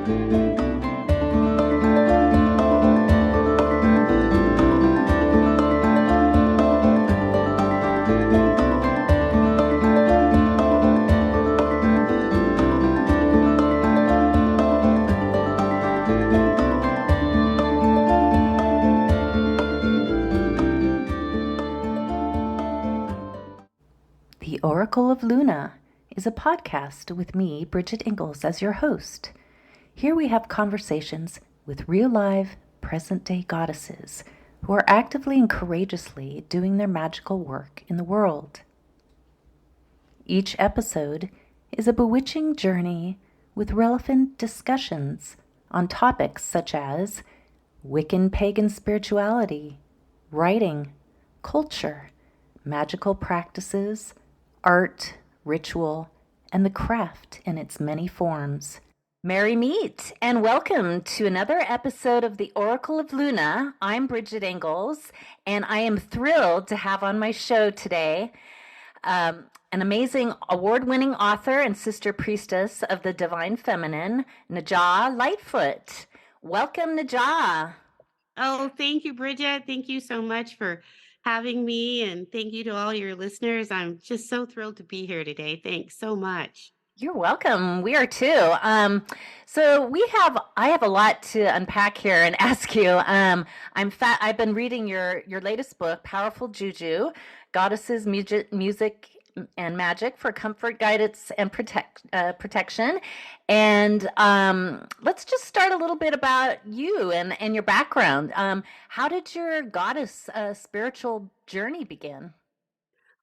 The Oracle of Luna is a podcast with me, Bridget Engels, as your host. Here we have conversations with real live, present-day goddesses who are actively and courageously doing their magical work in the world. Each episode is a bewitching journey with relevant discussions on topics such as Wiccan pagan spirituality, writing, culture, magical practices, art, ritual, and the craft in its many forms. Merry meet and welcome to another episode of the Oracle of Luna. I'm Bridget Engels, and I am thrilled to have on my show today an amazing award-winning author and sister priestess of the divine feminine, Najah Lightfoot. Welcome, Najah. Oh, thank you, Bridget. Thank you so much for having me, and thank you to all your listeners. I'm just so thrilled to be here today. Thanks so much. You're welcome. We are too. I have a lot to unpack here and ask you. I've been reading your latest book, Powerful Juju, Goddesses, Music and Magic for Comfort, Guidance, and Protection. And let's just start a little bit about you and your background. How did your goddess spiritual journey begin?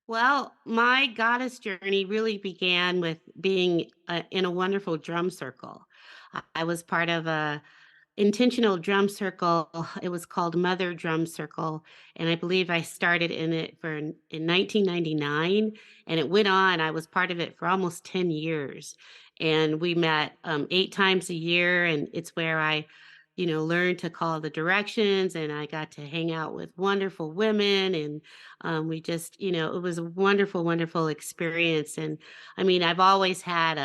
Well, my goddess journey really began with being in a wonderful drum circle. I was part of a intentional drum circle. It was called Mother Drum Circle, and I believe I started in it in 1999, and it went on. I was part of it for almost 10 years, and we met 8 times a year, and it's where I learned to call the directions, and I got to hang out with wonderful women, and we just, it was a wonderful, wonderful experience. And I mean, I've always had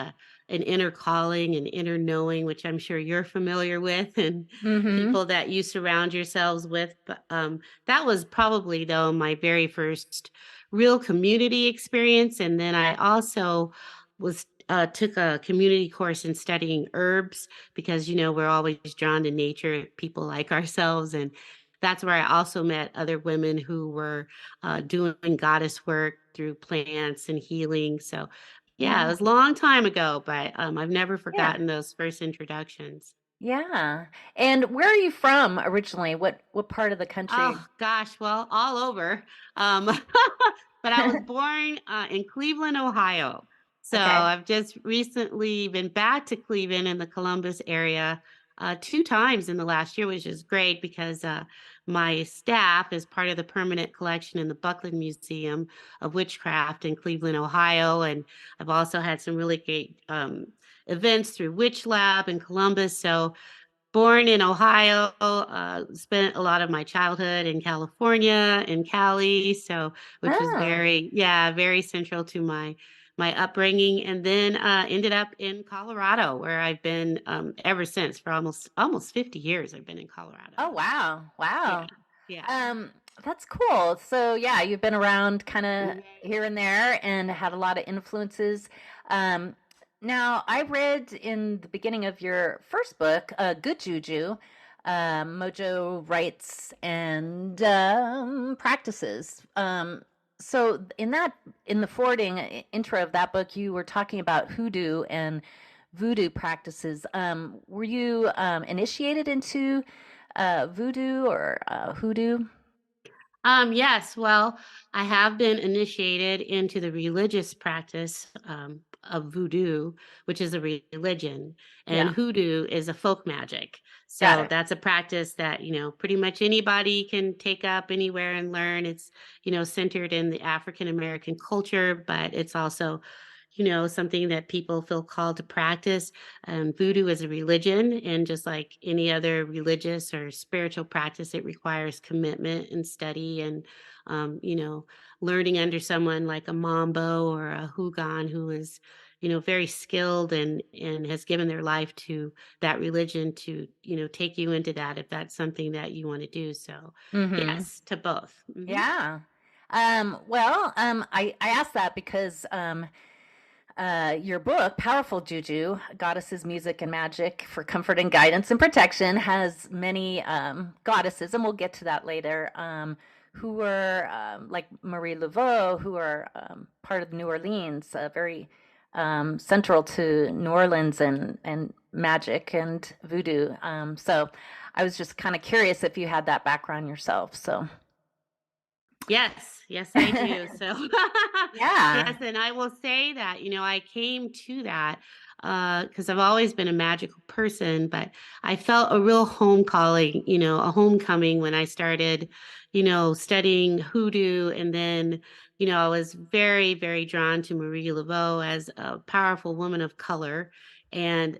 an inner calling, an inner knowing, which I'm sure you're familiar with, and Mm-hmm. people that you surround yourselves with. But that was probably, though, my very first real community experience. And then I also took a community course in studying herbs because, we're always drawn to nature, people like ourselves. And that's where I also met other women who were doing goddess work through plants and healing. So, yeah, it Yeah. was a long time ago, but I've never Yeah. forgotten those first introductions. Yeah. And where are you from originally? What part of the country? Oh gosh, well, all over. Um, but I was born in Cleveland, Ohio. So Okay. I've just recently been back to Cleveland in the Columbus area 2 times in the last year, which is great because my staff is part of the permanent collection in the Buckland Museum of Witchcraft in Cleveland, Ohio. And I've also had some really great events through Witch Lab in Columbus. So born in Ohio, spent a lot of my childhood in California, in Cali, so which was Oh, very central to my upbringing, and then ended up in Colorado, where I've been ever since for almost 50 years. I've been in Colorado. oh wow. Yeah, Wow. yeah. Um, that's cool. So yeah, you've been around kind of Mhm. here and there and had a lot of influences. Um, Now I read in the beginning of your first book, Good Juju, Mojo Rites and Practices. So in the forwarding intro of that book, you were talking about hoodoo and voodoo practices. Were you initiated into voodoo or hoodoo? Yes, well, I have been initiated into the religious practice of voodoo, which is a religion, and Yeah, hoodoo is a folk magic. got So it. that's a practice that, pretty much anybody can take up anywhere and learn. It's, centered in the African American culture, but it's also, something that people feel called to practice. Voodoo is a religion, and just like any other religious or spiritual practice, it requires commitment and study and, um, you know, learning under someone like a Mambo or a Hugon who is, very skilled and has given their life to that religion to, take you into that if that's something that you want to do. So, Mm-hmm. yes, to both. Hmm. Yeah. I asked that because your book, Powerful Juju, Goddesses, Music, and Magic for Comfort and Guidance and Protection, has many goddesses, and we'll get to that later, who are like Marie Laveau, who are part of New Orleans, very central to New Orleans and magic and voodoo. So I was just kind of curious if you had that background yourself. So. Yes, yes, I do. So, Yeah. yes, and I will say that, I came to that because I've always been a magical person, but I felt a real home calling, a homecoming when I started, studying hoodoo. And then, I was very, very drawn to Marie Laveau as a powerful woman of color. And,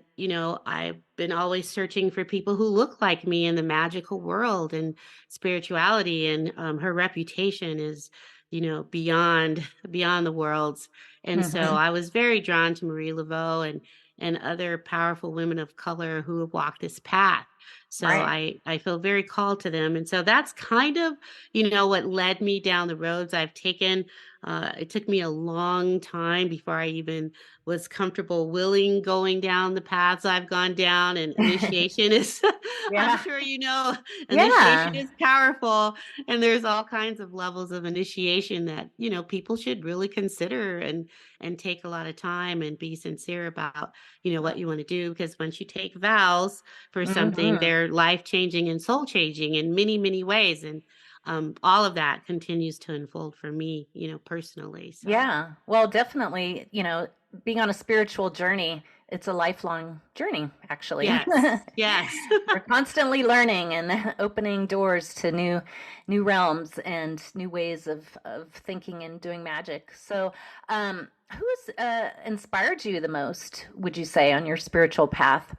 I've been always searching for people who look like me in the magical world. And spirituality, and her reputation is beyond the worlds. And so Hmm. I was very drawn to Marie Laveau and other powerful women of color who have walked this path. So Right. I feel very called to them. And so that's kind of what led me down the roads I've taken. It took me a long time before I even was comfortable willing going down the paths I've gone down. And initiation is, I'm Yeah. sure initiation Yeah. is powerful, and there's all kinds of levels of initiation that, people should really consider and take a lot of time and be sincere about, what you want to do, because once you take vows for something, Hmm. they're life-changing and soul-changing in many, many ways. And all of that continues to unfold for me, personally. So, Yeah. Well, definitely, being on a spiritual journey, it's a lifelong journey, actually. yes, yes. We're constantly learning and opening doors to new realms and new ways of thinking and doing magic. So, who has inspired you the most, would you say, on your spiritual path?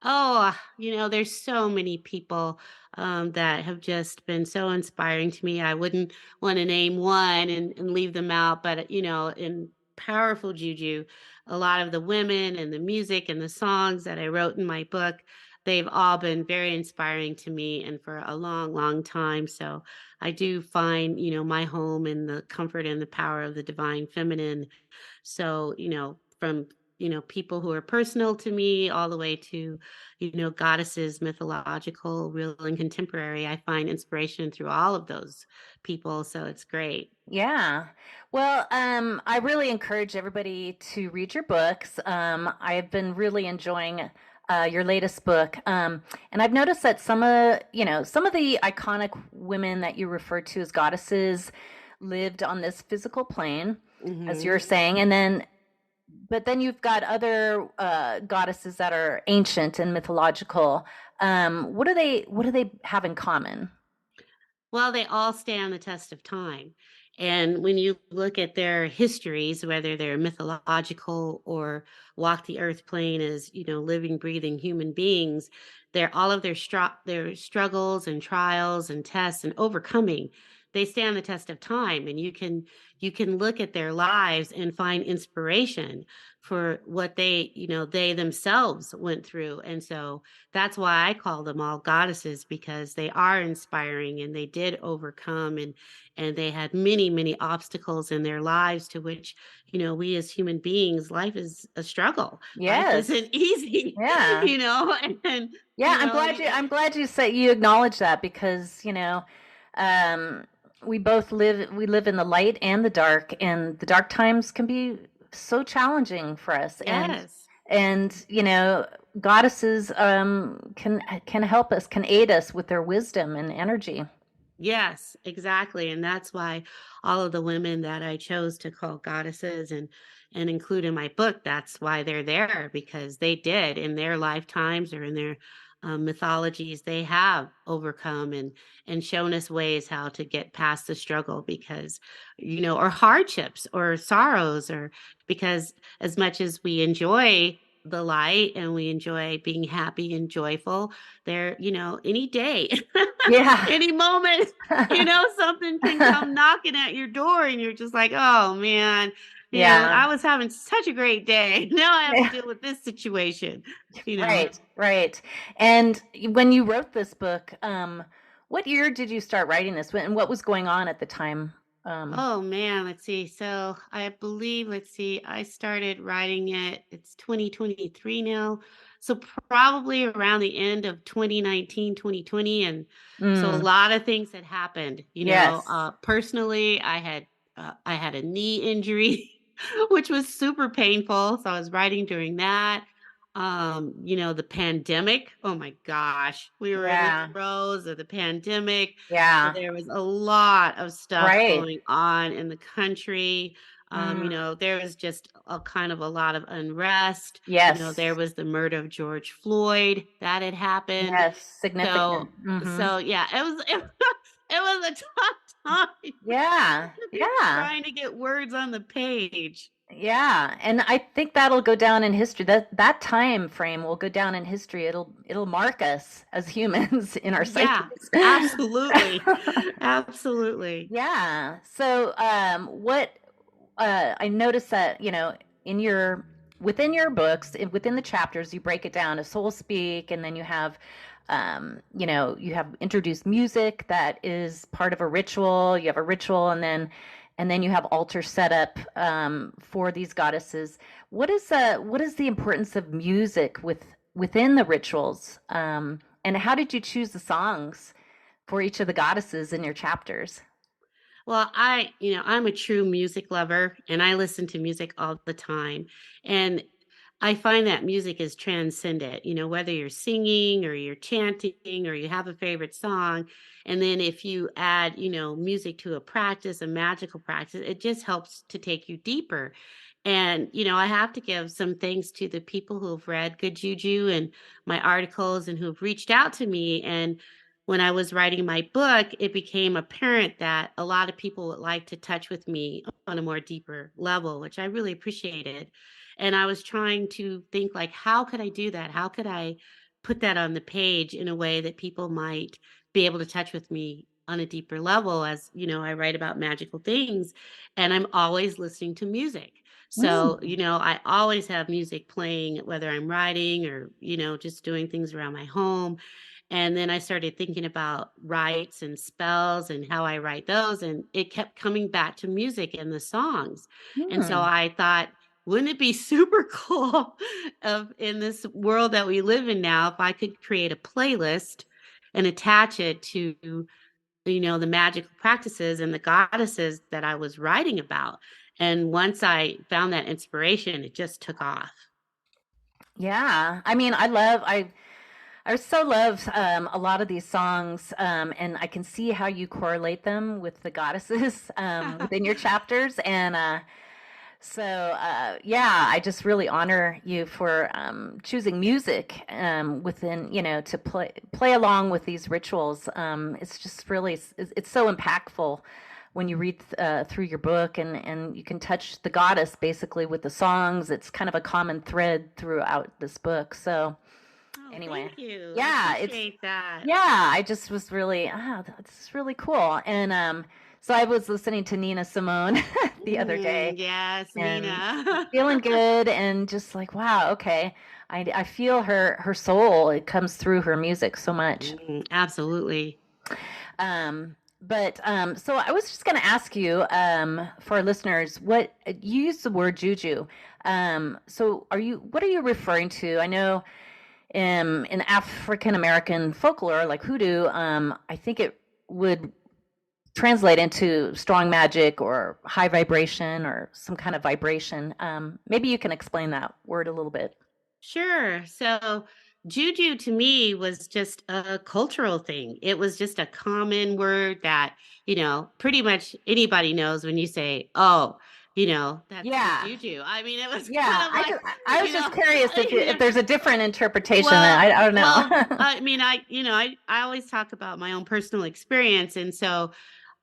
Oh, there's so many people that have just been so inspiring to me. I wouldn't want to name one and leave them out, but in powerful juju, a lot of the women and the music and the songs that I wrote in my book, they've all been very inspiring to me and for a long, long time. So I do find, my home in the comfort and the power of the divine feminine. So, from people who are personal to me all the way to, goddesses, mythological, real and contemporary. I find inspiration through all of those people. So it's great. Yeah. Well, I really encourage everybody to read your books. I've been really enjoying your latest book. And I've noticed that some of the iconic women that you refer to as goddesses lived on this physical plane, as you're Hmm. saying, but then you've got other goddesses that are ancient and mythological. What do they have in common? Well, they all stand the test of time. And when you look at their histories, whether they're mythological or walk the earth plane as, living, breathing human beings, they're all of their struggles and trials and tests and overcoming. They stand the test of time, and you can look at their lives and find inspiration for what they themselves went through. And so that's why I call them all goddesses, because they are inspiring and they did overcome, and they had many, many obstacles in their lives to which, we as human beings, life is a struggle. Life Yes. isn't easy, Yeah. and Yeah, I'm glad you said you acknowledge that because, um we live in the light and the dark, and the dark times can be so challenging for us, yes. and goddesses can help us, can aid us with their wisdom and energy. Yes, exactly. And that's why all of the women that I chose to call goddesses and include in my book, that's why they're there, because they did in their lifetimes or in their mythologies, they have overcome and shown us ways how to get past the struggle, because or hardships or sorrows, or because as much as we enjoy the light and we enjoy being happy and joyful, there, any day, Yeah. any moment, something can come knocking at your door and you're just like, oh man, Yeah. I was having such a great day. Now I have to deal with this situation, you know. Right, right. And when you wrote this book, what year did you start writing this? And what was going on at the time? Um, Oh man, let's see. So I believe, let's see, I started writing it, it's 2023 now. So probably around the end of 2019, 2020. And so a mm, lot of things had happened, yes, personally, I had a knee injury, which was super painful. So I was writing during that. The pandemic. Oh my gosh, we were in the yeah, throes of the pandemic. So yeah, there was a lot of stuff right. going on in the country. Mm, There was just a kind of a lot of unrest. There yes, was the murder of George Floyd that had happened. yes, significant. So, Hmm. so yeah, it was a tough time Yeah, to be yeah. trying to get words on the page. Yeah, and I think that'll go down in history. That time frame will go down in history. It'll mark us as humans in our Yeah, psyches. absolutely. Absolutely. Yeah. So, what I noticed that in your within your books, within the chapters, you break it down to soul speak, and then you have introduced music that is part of a ritual. You have a ritual, and then you have altar setup for these goddesses. What is the importance of music within the rituals? And how did you choose the songs for each of the goddesses in your chapters? Well, I'm a true music lover and I listen to music all the time. And I find that music is transcendent, whether you're singing or you're chanting or you have a favorite song. And then if you add, music to a practice, a magical practice, it just helps to take you deeper. And, I have to give some thanks to the people who have read Good Juju and my articles and who've reached out to me. And when I was writing my book, it became apparent that a lot of people would like to touch with me on a more deeper level, which I really appreciated. And I was trying to think like, how could I do that? How could I put that on the page in a way that people might be able to touch with me on a deeper level as, I write about magical things and I'm always listening to music. So, Mm, I always have music playing, whether I'm writing or, just doing things around my home. And then I started thinking about rites and spells and how I write those, and it kept coming back to music and the songs. And so mm, I thought, wouldn't it be super cool of in this world that we live in now if I could create a playlist and attach it to, the magical practices and the goddesses that I was writing about. And once I found that inspiration, it just took off. yeah. I mean, I so love a lot of these songs, and I can see how you correlate them with the goddesses within your chapters. And yeah, I just really honor you for choosing music within, to play along with these rituals. It's just really, it's so impactful when you read through your book, and you can touch the goddess basically with the songs. It's kind of a common thread throughout this book. So Oh, anyway, thank you. I yeah, appreciate that. I just was really, this is really cool. And so I was listening to Nina Simone the other day Yes, and Nina. feeling good and just like, wow, okay. I feel her soul. It comes through her music so much. Absolutely. But so I was just going to ask you, for our listeners, what you use the word juju. So what are you referring to? I know in African American folklore, like hoodoo, I think it would translate into strong magic or high vibration or some kind of vibration. Maybe you can explain that word a little bit. Sure. So, juju to me was just a cultural thing. It was just a common word that, pretty much anybody knows when you say, oh, that's good Yeah, juju. I mean, it was kind yeah. of I like, just I was just curious if yeah. there's a different interpretation. Well, I don't know. I mean, I always talk about my own personal experience. And so,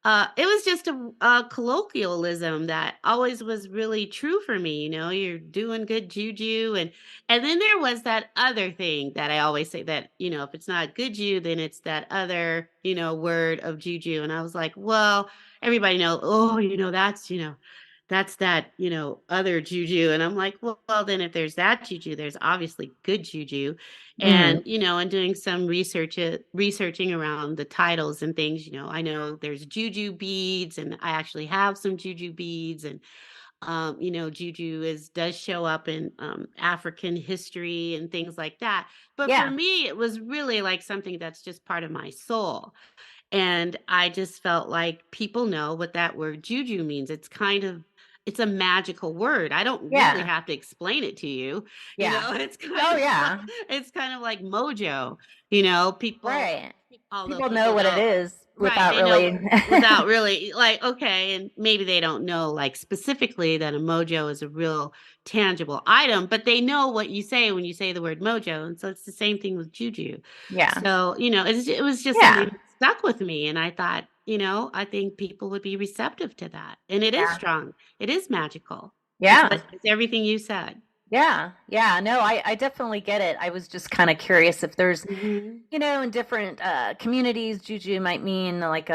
it was just a colloquialism that always was really true for me. You're doing good juju, and then there was that other thing that I always say that if it's not good juju, then it's that other word of juju. And I was like, well, everybody knows. Oh, that's that's that, other juju. And I'm like, well, then if there's that juju, there's obviously good juju. Hmm. And, and doing some researching around the titles and things, I know there's juju beads, and I actually have some juju beads. And, juju does show up in African history and things like that. But for Yeah. me, it was really like something that's just part of my soul. And I just felt like people know what that word juju means. It's a magical word. I don't really Yeah. have to explain it to you. Yeah. It's kind Oh, of yeah. it's kind of like mojo. People, Right. although People know people what it know, is right, without they know really. without really, like, okay, and maybe they don't know like specifically that a mojo is a real tangible item, but they know what you say when you say the word mojo. And so it's the same thing with juju. Yeah. So, it was just something Yeah. that stuck with me. And I thought, I think people would be receptive to that. And it is Yeah. strong. It is magical. Yeah. It's everything you said. Yeah. Yeah. No, I definitely get it. I was just kind of curious if there's, Hmm. in different communities, juju might mean like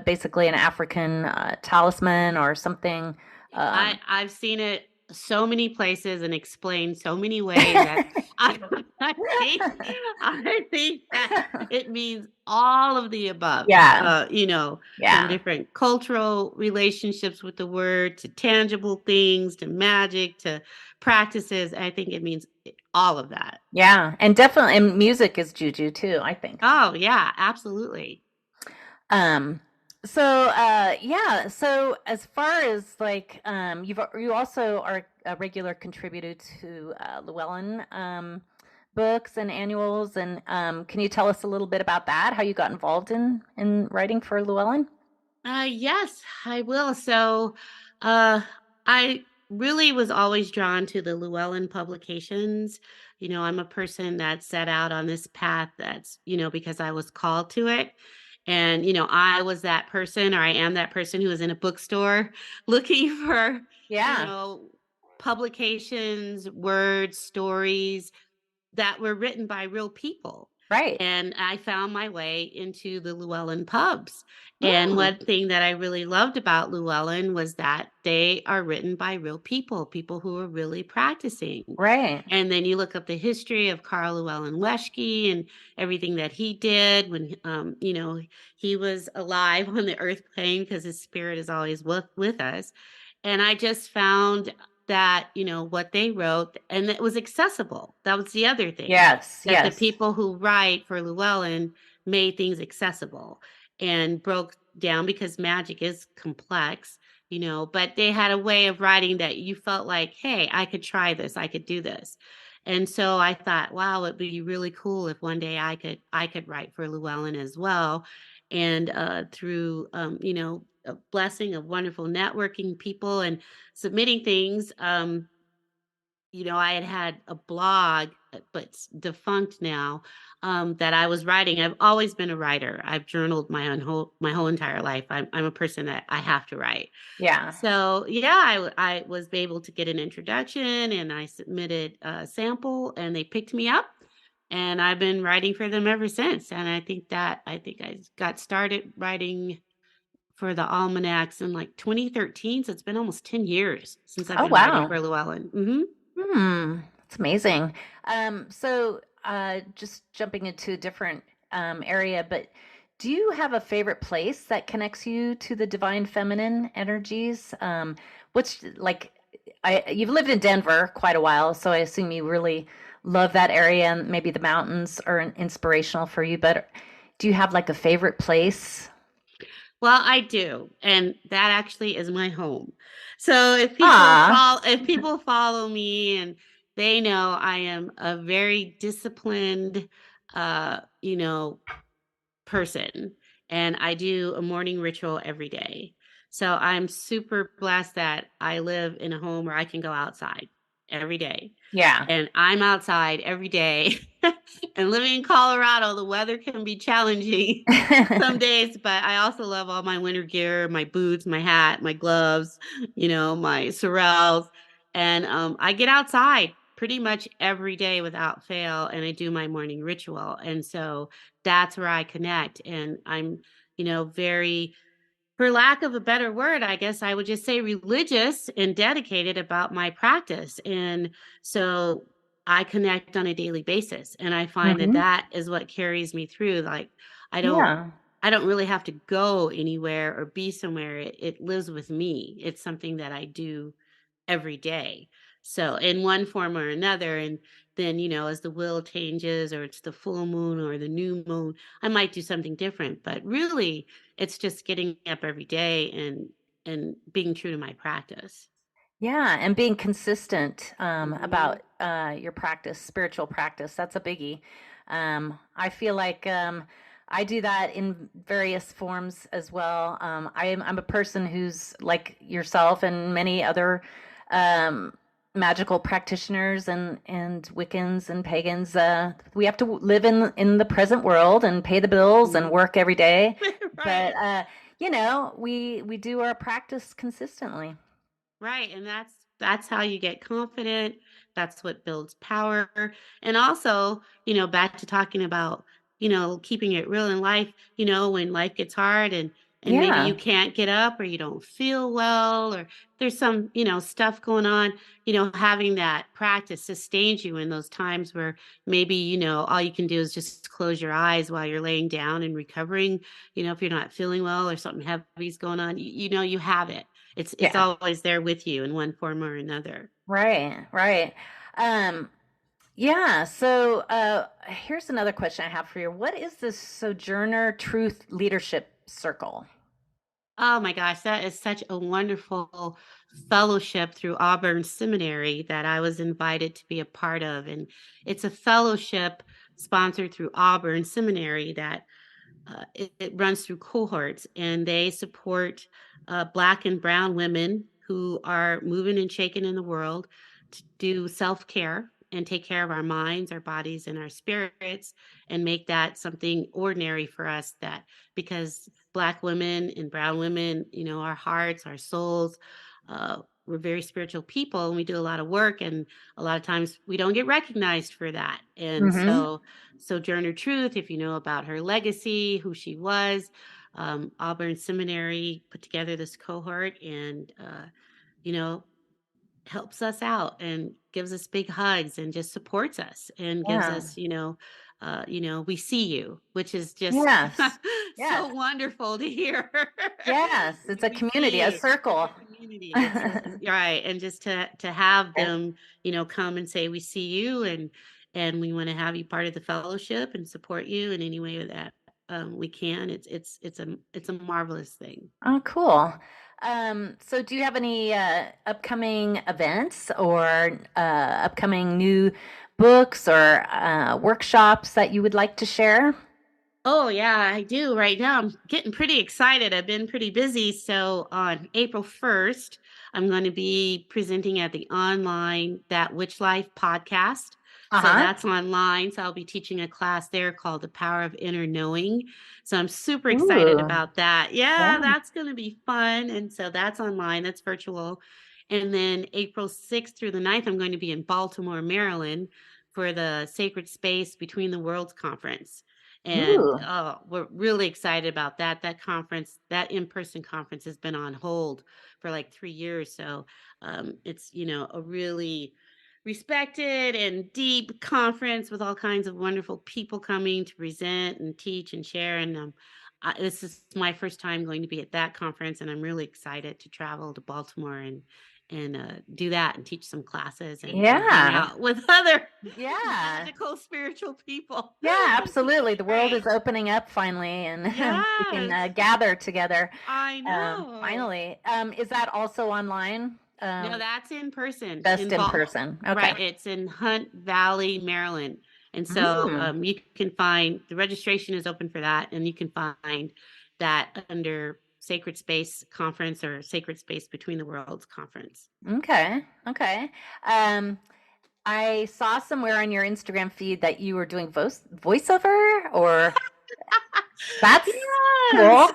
basically an African talisman or something. I've seen it so many places and explained so many ways that I, I think I think that it means all of the above. Yeah. From Yeah. different cultural relationships with the word to tangible things to magic to practices. I think it means all of that. Yeah. And definitely, and music is juju too, I think. Oh yeah, absolutely. Um, yeah, so as far as like you also are a regular contributor to Llewellyn books and annuals, and can you tell us a little bit about that? How you got involved in writing for Llewellyn? Yes, I will. So, uh, I really was always drawn to the Llewellyn publications. I'm a person that set out on this path that's, because I was called to it. And, I was that person, or I am that person who was in a bookstore looking for, you Yeah, know, publications, words, stories that were written by real people. right. And I found my way into the Llewellyn pubs. And Mm, one thing that I really loved about Llewellyn was that they are written by real people, people who are really practicing. right. And then you look up the history of Carl Llewellyn Weschke and everything that he did when, he was alive on the earth plane, because his spirit is always with us. And I just found that, what they wrote, and it was accessible. That was the other thing, Yes, that the yes. people who write for Llewellyn made things accessible and broke down, because magic is complex, but they had a way of writing that you felt like, hey, I could try this, I could do this. And so I thought, wow, it'd be really cool if one day I could write for Llewellyn as well. And through a blessing of wonderful networking people and submitting things, I had a blog, but it's defunct now, that I was writing. I've always been a writer. I've journaled my whole entire life. I'm a person that I have to write. Yeah. So yeah, I was able to get an introduction, and I submitted a sample, and they picked me up, and I've been writing for them ever since. And I think I got started writing for the almanacs in like 2013. So it's been almost 10 years since I've Oh, been writing wow. for Llewellyn. Hmm. That's amazing. Just jumping into a different area, but do you have a favorite place that connects you to the divine feminine energies? Which like you've lived in Denver quite a while, so I assume you really love that area, and maybe the mountains are inspirational for you. But do you have like a favorite place? Well, I do, and that actually is my home. So Ah, if people follow me, and they know I am a very disciplined, uh, you know, person, and I do a morning ritual every day. So I'm super blessed that I live in a home where I can go outside every day. yeah. And I'm outside every day. And living in Colorado, the weather can be challenging some days, but I also love all my winter gear, my boots, my hat, my gloves, my sorrels. And I get outside pretty much every day without fail, and I do my morning ritual. And so that's where I connect. And I'm, very for lack of a better word, I guess I would just say religious and dedicated about my practice. And so I connect on a daily basis. And I find that Hmm. that is what carries me through. Like, I don't. Yeah. I don't really have to go anywhere or be somewhere. It lives with me. It's something that I do every day. So in one form or another, and then, as the will changes or it's the full moon or the new moon, I might do something different. But really, it's just getting up every day and being true to my practice. Yeah, and being consistent Mhm. about your practice, spiritual practice, that's a biggie. I feel like I do that in various forms as well. I'm a person who's like yourself and many other um, magical practitioners and Wiccans and pagans. We have to live in the present world and pay the bills and Mhm. work every day, but Right. we do our practice consistently. Right, and that's how you get confident. That's what builds power. And also, back to talking about, keeping it real in life, when life gets hard and maybe you Yeah. can't get up or you don't feel well or there's some, stuff going on, having that practice sustains you in those times where maybe, all you can do is just close your eyes while you're laying down and recovering, if you're not feeling well or something heavy's going on, you have it. It's Yeah. always there with you in one form or another. Right. Right. Um, yeah. So here's another question I have for you. What is this Sojourner Truth Leadership Circle? Oh my gosh, that is such a wonderful fellowship through Auburn Seminary that I was invited to be a part of. And it's a fellowship sponsored through Auburn Seminary that it runs through cohorts and they support Black and Brown women who are moving and shaking in the world to do self care and take care of our minds, our bodies, and our spirits, and make that something ordinary for us. That because Black women and Brown women, our hearts, our souls, we're very spiritual people and we do a lot of work. And a lot of times we don't get recognized for that. And Mm-hmm. so, Sojourner Truth, if you know about her legacy, who she was, Auburn Seminary put together this cohort and, you know, helps us out and gives us big hugs and just supports us and gives Yeah. us, we see you, which is just Yes. Yes. so wonderful to hear. Yes. It's a We see community, a you. It's circle. a community. It's right, and just to have Yeah. them, come and say we see you and we want to have you part of the fellowship and support you in any way that we can. It's a marvelous thing. Oh, cool. So do you have any upcoming events or upcoming new books or workshops that you would like to share? Oh, yeah, I do right now. I'm getting pretty excited. I've been pretty busy. So on April 1st, I'm going to be presenting at the online That Witch Life podcast. So Uh-huh. that's online. So I'll be teaching a class there called The Power of Inner Knowing. So I'm super excited Ooh. about that. Yeah, Yeah. that's going to be fun. And so that's online, that's virtual. And then April 6th through the 9th, I'm going to be in Baltimore, Maryland for the Sacred Space Between the Worlds conference. And, Ooh. we're really excited about that. That conference, that in-person conference has been on hold for like 3 years. So, it's, a really respected and deep conference with all kinds of wonderful people coming to present and teach and share. And, this is my first time going to be at that conference, and I'm really excited to travel to Baltimore and do that and teach some classes and hang Yeah. out with other Yeah. magical spiritual people. Yeah, absolutely. The world is Great. opening up finally, and we can Yes, gather together I know. finally. Is that also online? No, that's in person Just in in Bal person. Okay. right, it's in Hunt Valley, Maryland, and so, Mm, you can find the registration is open for that, and you can find that under Sacred Space Conference or Sacred Space Between the Worlds Conference. okay. Okay. Um, I saw somewhere on your Instagram feed that you were doing voiceover, or that's cool. Yes.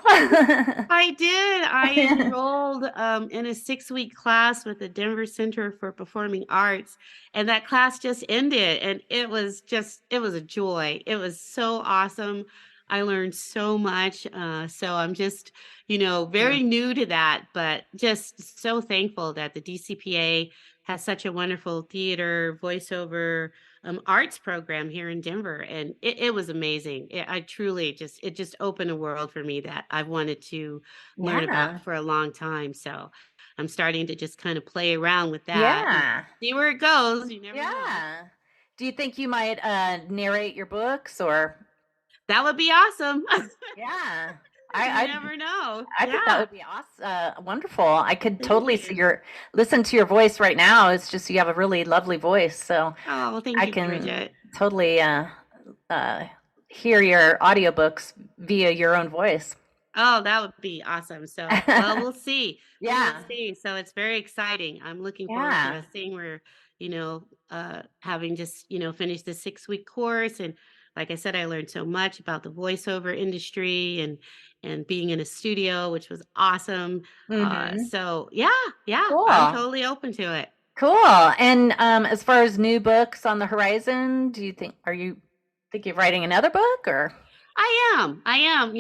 I did. I enrolled in a 6-week class with the Denver Center for Performing Arts, and that class just ended, and it was a joy. It was so awesome. I learned so much. So I'm just, very new to that, but just so thankful that the DCPA has such a wonderful theater, voiceover, arts program here in Denver. And it was amazing. I truly it just opened a world for me that I've wanted to learn Yeah. about for a long time. So I'm starting to just kind of play around with that and Yeah. see where it goes. You never know. Yeah. Do you think you might narrate your books or? That would be awesome. Yeah. You I never know. I think that Yeah. would be awesome, wonderful. I could Thank totally see you. listen to your voice right now. It's just you have a really lovely voice, so Oh, well, thank I you, can Bridget. totally uh, hear your audiobooks via your own voice. Oh, that would be awesome. So, well, we'll see. We will Yeah, see. So it's very exciting. I'm looking forward to yeah. us seeing where, having just, finished the 6-week course. And like I said, I learned so much about the voiceover industry and being in a studio, which was awesome. Mm-hmm. So yeah, yeah, I'm Cool, totally open to it. cool. And as far as new books on the horizon, do you think are you think you're writing another book or? I am. I am.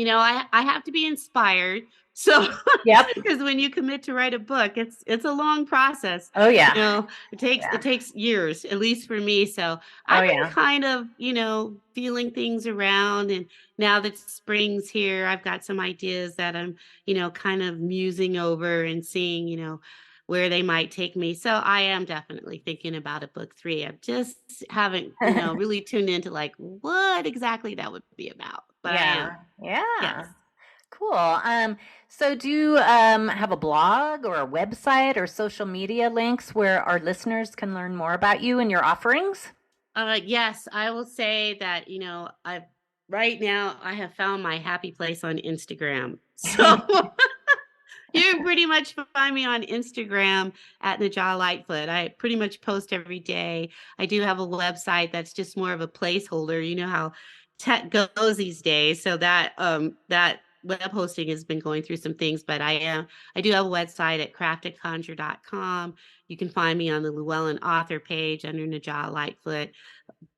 I have to be inspired. So, Yep. because when you commit to write a book, it's a long process. Oh yeah. It Yeah. takes years, at least for me. So Oh I've been yeah. kind of, feeling things around. And now that spring's here, I've got some ideas that I'm, kind of musing over and seeing, where they might take me. So I am definitely thinking about a book three. I just haven't, really tuned into like what exactly that would be about. But I Yeah. am. Yeah. Yes. Cool. So do you have a blog or a website or social media links where our listeners can learn more about you and your offerings? Yes, I will say that, I right now I have found my happy place on Instagram. So you can pretty much find me on Instagram at Najah Lightfoot. I pretty much post every day. I do have a website that's just more of a placeholder. You know how tech goes these days. So that web hosting has been going through some things, but I do have a website at craftedconjure.com. You can find me on the Llewellyn author page under Najah Lightfoot.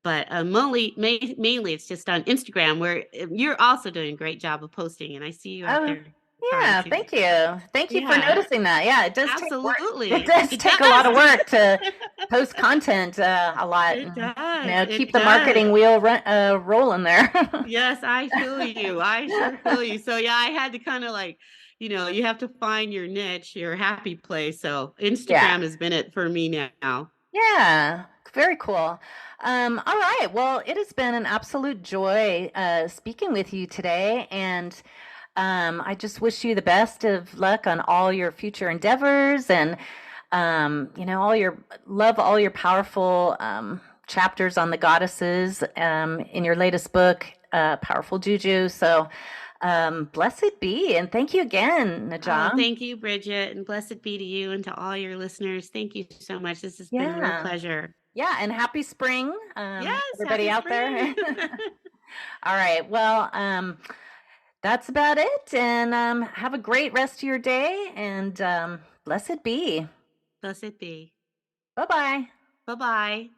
But mainly it's just on Instagram where you're also doing a great job of posting, and I see you out Oh, there trying yeah. to. Thank you. Thank you for Yeah, noticing that. Yeah, it does take work. It absolutely. does It take a lot of does. work to post content a lot. It And, does. keep It the does. marketing wheel rolling there. Yes, I feel you. I sure feel you. So yeah, I had to kind of like, you have to find your niche, your happy place. So Yeah. Instagram has been it for me now. Yeah, very cool. All right. Well, it has been an absolute joy speaking with you today, and I just wish you the best of luck on all your future endeavors, and all your powerful chapters on the goddesses in your latest book, Powerful Juju. So, blessed be, and thank you again, Oh, Najah. thank you, Bridget, and blessed be to you and to all your listeners. Thank you so much. This has been a real Yeah. pleasure. Yeah, and happy spring, Yes, everybody happy out there. spring. All right. Well, that's about it. And have a great rest of your day. And blessed be. Blessed be. Bye bye. Bye-bye.